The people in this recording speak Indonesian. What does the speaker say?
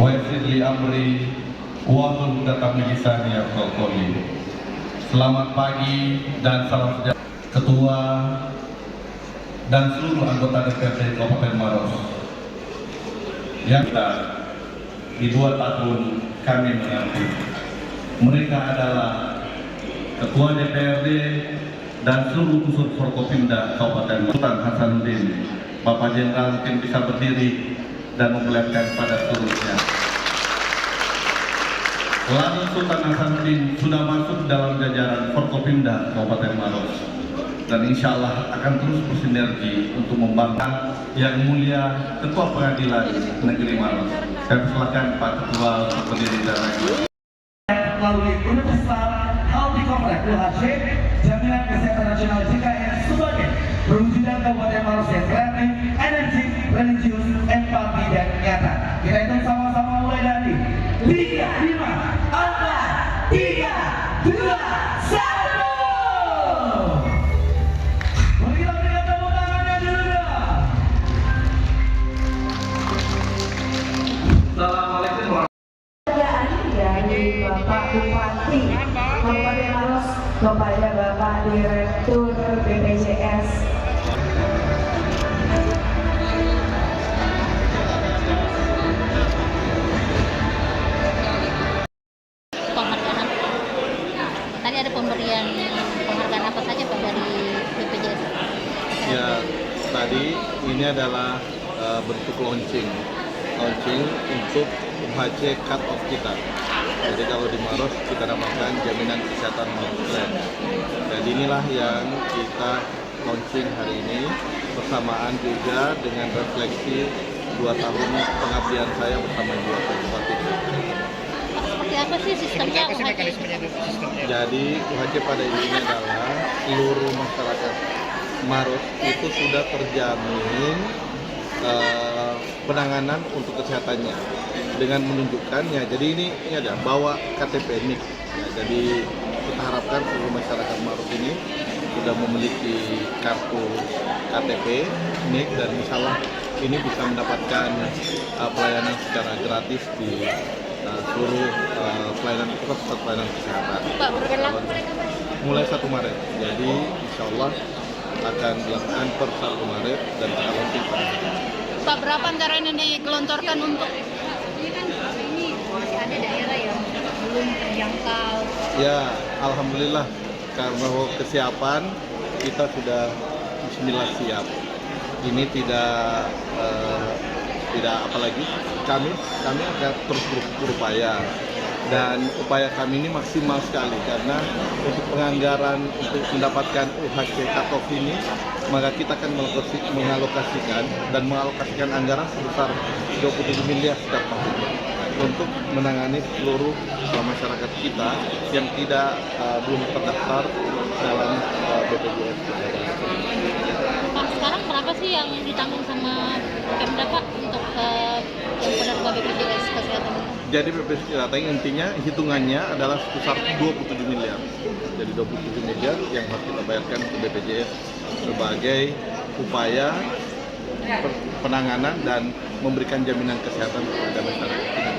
wa yassir li amri wahlul 'uqdatam min lisani yafqahu qawli. Selamat pagi dan salam sejahtera Ketua dan seluruh anggota DPRD Kabupaten Maros. Yang kita di 2 tahun kami menanti. Mereka adalah Ketua DPRD dan seluruh unsur Forkopimda Kabupaten Maros. Sultan Hasanuddin, Bapak Jenderal mungkin bisa berdiri dan memperlihatkan pada seluruhnya. Lalu Sultan Hasanuddin sudah masuk dalam jajaran Forkopimda Kabupaten Maros dan insya Allah akan terus bersinergi untuk membangun yang mulia Ketua Pengadilan Negeri Maros. Saya persilakan Pak Ketua untuk berdiri dan lagi. Melalui Universitas Healthy Complex UHC, Jaminan Kesehatan Nasional JKN sebagai perwujudan Kabupaten Maros yang kreatif, energik, religius, empati, dan nyata. Kita hitung sama-sama mulai dari 3, 5, 4, 3, 2, 1. Mari kita berikan tepuk tangannya dulu dong. Assalamualaikum. Dari Bapak Bupati Kabupaten Maros kepada Bapak Direktur BPJS. Penghargaan tadi ada pemberian penghargaan apa saja Pak dari BPJS? Ya, tadi ini adalah bentuk launching untuk UHC cut off kita. Jadi kalau di Maros kita namakan Jaminan Kesehatan Maros Plan. Jadi inilah yang kita launching hari ini bersamaan juga dengan refleksi 2 tahun pengabdian saya bersama Ibu Wakil Bupati. Seperti apa sih sistemnya UHC? Jadi UHC pada intinya adalah seluruh masyarakat Maros itu sudah terjamin penanganan untuk kesehatannya dengan menunjukkannya. Jadi ini ada bawa KTP NIK. Ya, jadi kita harapkan seluruh masyarakat Maros ini sudah memiliki kartu KTP NIK dan misalnya ini bisa mendapatkan pelayanan secara gratis di seluruh pusat pelayanan kesehatan. Pak, berlaku Mulai 1 Maret. Jadi insya Allah akan dilakukan per 1 Maret dan kita launching. Pak, berapa anggaran yang digelontorkan untuk ini kan ini masih ada daerah yang belum terjangkau. Ya, alhamdulillah karena kesiapan kita sudah bismillah siap. Ini tidak apalagi kami akan terus berupaya dan upaya kami ini maksimal sekali karena untuk penganggaran untuk mendapatkan UHC cut-off ini maka kita akan mengalokasikan anggaran sebesar 27 miliar setiap tahun untuk menangani seluruh masyarakat kita yang belum terdaftar dalam BPJS. Pak, sekarang berapa sih yang ditanggung sama Pemda Pak untuk yang penerima BPJS kesehatan itu? Jadi BPJS kesehatan intinya hitungannya adalah sebesar 27 miliar. Jadi 27 miliar yang harus kita bayarkan ke BPJS sebagai upaya penanganan dan memberikan jaminan kesehatan kepada masyarakat kita.